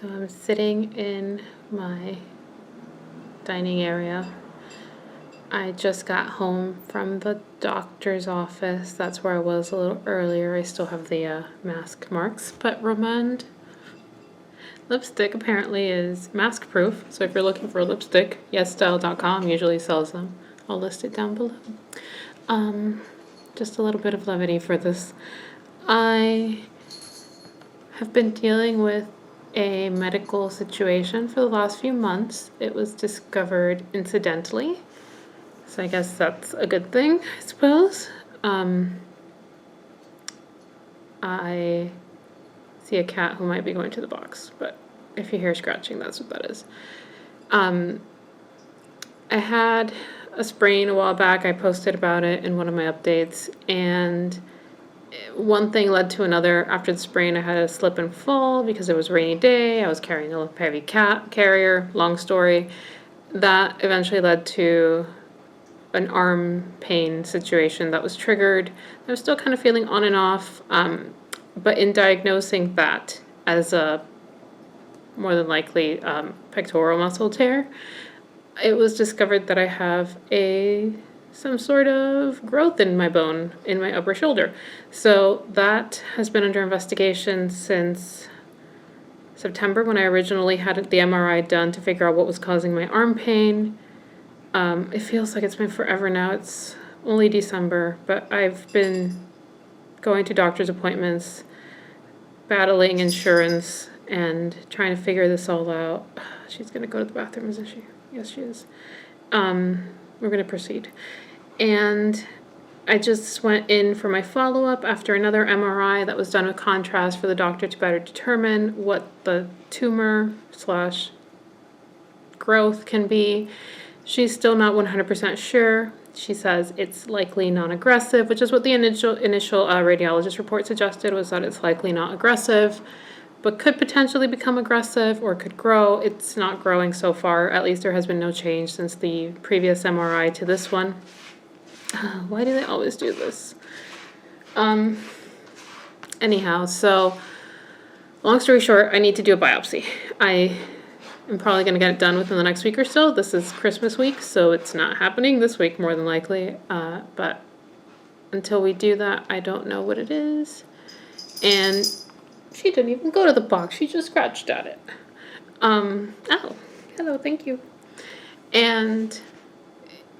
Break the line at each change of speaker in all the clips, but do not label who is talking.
So I'm sitting in my dining area. I just got home from the doctor's office. That's where I was a little earlier. I still have the mask marks, but Romand lipstick apparently is mask proof. So if you're looking for a lipstick, yesstyle.com usually sells them. I'll list it down below. Just a little bit of levity for this. I have been dealing with a medical situation for the last few months. It was discovered incidentally, so I guess that's a good thing, I suppose. I see a cat who might be going to the box, but if you hear scratching, that's what that is. I had a sprain a while back. I posted about it in one of my updates, and one thing led to another. After the sprain, I had a slip and fall because it was a rainy day. I was carrying a heavy cat carrier. Long story. That eventually led to an arm pain situation that was triggered. I was still kind of feeling on and off, but in diagnosing that as a more than likely pectoral muscle tear, it was discovered that I have some sort of growth in my bone in my upper shoulder. So that has been under investigation since September, when I originally had the MRI done to figure out what was causing my arm pain. It feels like it's been forever now. It's only December, but I've been going to doctor's appointments, battling insurance, and trying to figure this all out. She's going to go to the bathroom, isn't she? Yes, she is. We're going to proceed. And I just went in for my follow-up after another MRI that was done with contrast for the doctor to better determine what the tumor / growth can be. She's still not 100% sure. She says it's likely non-aggressive, which is what the initial radiologist report suggested, was that it's likely not aggressive, but could potentially become aggressive or could grow. It's not growing so far. At least there has been no change since the previous MRI to this one. Why do they always do this? Anyhow, so long story short, I need to do a biopsy. I am probably going to get it done within the next week or so. This is Christmas week, so it's not happening this week more than likely. But until we do that, I don't know what it is. And she didn't even go to the box. She just scratched at it. Oh, hello, thank you. And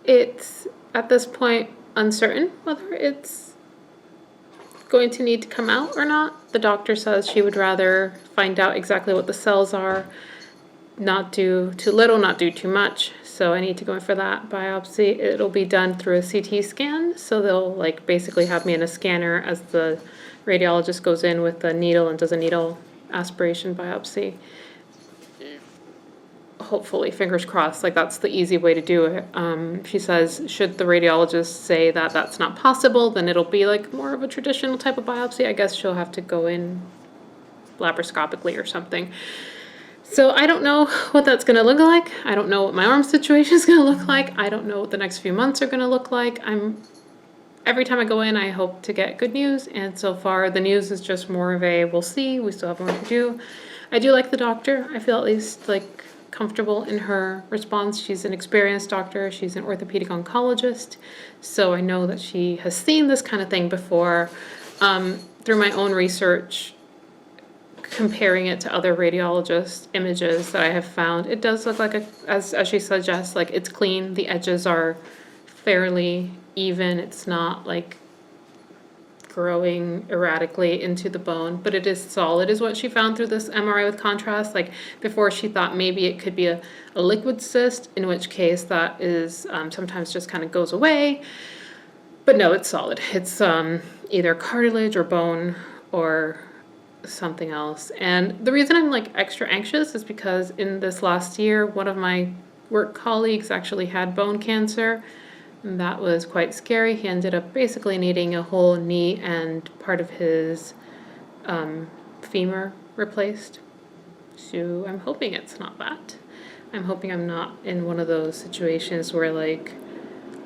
it's, at this point, uncertain whether it's going to need to come out or not. The doctor says she would rather find out exactly what the cells are, not do too little, not do too much. So I need to go in for that biopsy. It'll be done through a CT scan. So they'll basically have me in a scanner as the radiologist goes in with a needle and does a needle aspiration biopsy. hopefully, fingers crossed, like that's the easy way to do it. She says, should the radiologist say that that's not possible, then it'll be like more of a traditional type of biopsy. I guess she'll have to go in laparoscopically or something. So I don't know what that's going to look like. I don't know what my arm situation is going to look like. I don't know what the next few months are going to look like. Every time I go in, I hope to get good news, and so far the news is just more of a we'll see, we still have more to do. I do like the doctor. I feel at least like comfortable in her response. She's an experienced doctor. She's an orthopedic oncologist, so I know that she has seen this kind of thing before. Through my own research, comparing it to other radiologist images that I have found, it does look like, as she suggests, like it's clean. The edges are fairly even. It's not like growing erratically into the bone, but it is solid, is what she found through this MRI with contrast. Like before, she thought maybe it could be a liquid cyst, in which case that is sometimes just kind of goes away. But no, it's solid. It's either cartilage or bone or something else. And the reason I'm like extra anxious is because in this last year, one of my work colleagues actually had bone cancer. And that was quite scary. He ended up basically needing a whole knee and part of his femur replaced. So I'm hoping it's not that. I'm hoping I'm not in one of those situations where like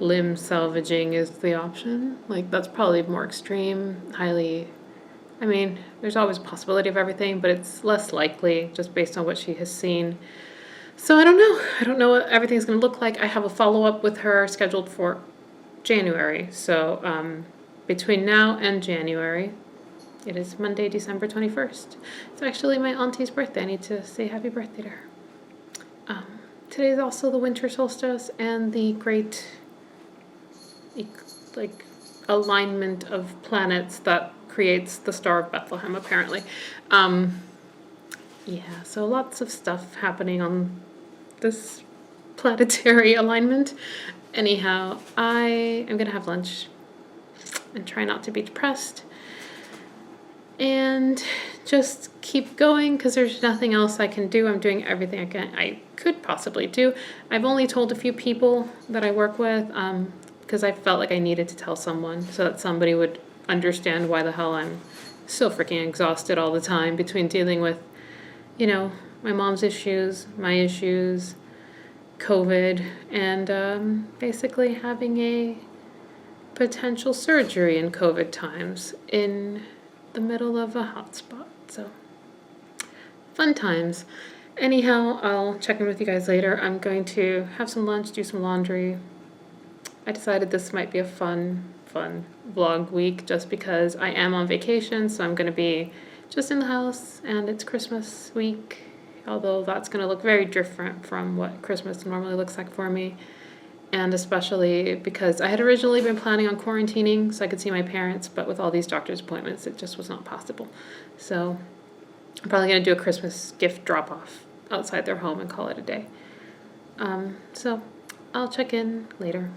limb salvaging is the option. Like that's probably more extreme, highly, I mean, there's always a possibility of everything, but it's less likely just based on what she has seen. So I don't know. I don't know what everything's going to look like. I have a follow-up with her scheduled for January. So between now and January, it is Monday, December 21st. It's actually my auntie's birthday. I need to say happy birthday to her. Today is also the winter solstice and the great like alignment of planets that creates the Star of Bethlehem, apparently. Yeah, so lots of stuff happening on this planetary alignment. Anyhow, I am going to have lunch and try not to be depressed and just keep going because there's nothing else I can do. I'm doing everything I could possibly do. I've only told a few people that I work with because I felt like I needed to tell someone so that somebody would understand why the hell I'm so freaking exhausted all the time between dealing with, you know, my mom's issues, my issues, COVID, and basically having a potential surgery in COVID times in the middle of a hotspot. So, fun times. Anyhow, I'll check in with you guys later. I'm going to have some lunch, do some laundry. I decided this might be a fun vlog week just because I am on vacation, so I'm going to be just in the house, and it's Christmas week, although that's going to look very different from what Christmas normally looks like for me, and especially because I had originally been planning on quarantining so I could see my parents, but with all these doctor's appointments, it just was not possible. So I'm probably going to do a Christmas gift drop-off outside their home and call it a day. So I'll check in later.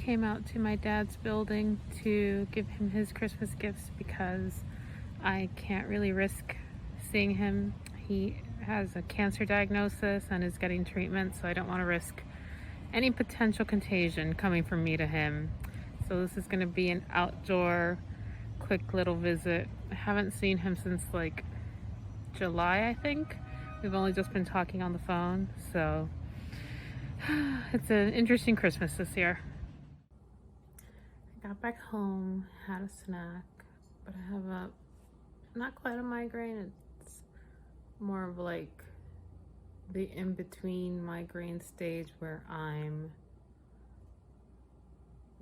came out to my dad's building to give him his Christmas gifts because I can't really risk seeing him. He has a cancer diagnosis and is getting treatment, so I don't want to risk any potential contagion coming from me to him. So this is going to be an outdoor, quick little visit. I haven't seen him since like July, I think. We've only just been talking on the phone, so it's an interesting Christmas this year. I got back home, had a snack, but I have not quite a migraine. It's more of like the in-between migraine stage where I'm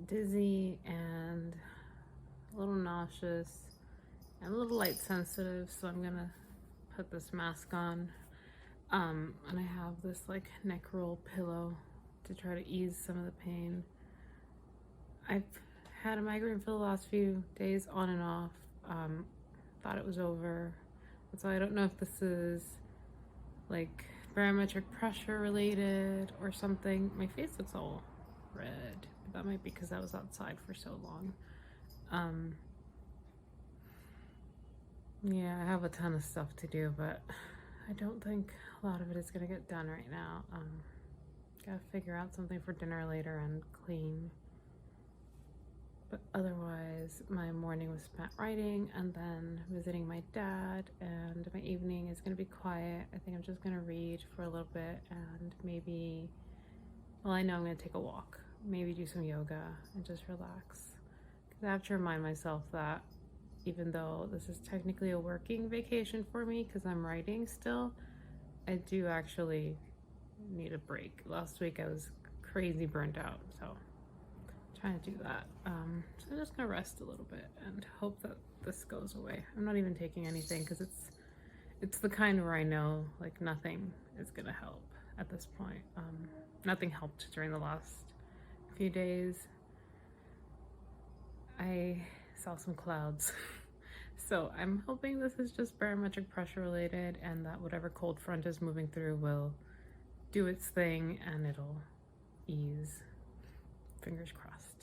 dizzy and a little nauseous and a little light sensitive, so I'm gonna put this mask on. And I have this like neck roll pillow to try to ease some of the pain. I've had a migraine for the last few days on and off. Thought it was over. And so I don't know if this is like barometric pressure related or something. My face looks all red. That might be because I was outside for so long. Yeah, I have a ton of stuff to do, but I don't think a lot of it is gonna get done right now. Gotta figure out something for dinner later and clean. But otherwise, my morning was spent writing and then visiting my dad, and my evening is gonna be quiet. I think I'm just gonna read for a little bit and maybe, well, I know I'm gonna take a walk, maybe do some yoga and just relax. Because I have to remind myself that even though this is technically a working vacation for me because I'm writing still, I do actually need a break. Last week I was crazy burnt out, so I'm trying to do that. So I'm just gonna rest a little bit and hope that this goes away. I'm not even taking anything because it's the kind where I know like nothing is gonna help at this point. Nothing helped during the last few days. I saw some clouds. So I'm hoping this is just barometric pressure related and that whatever cold front is moving through will do its thing and it'll ease. Fingers crossed.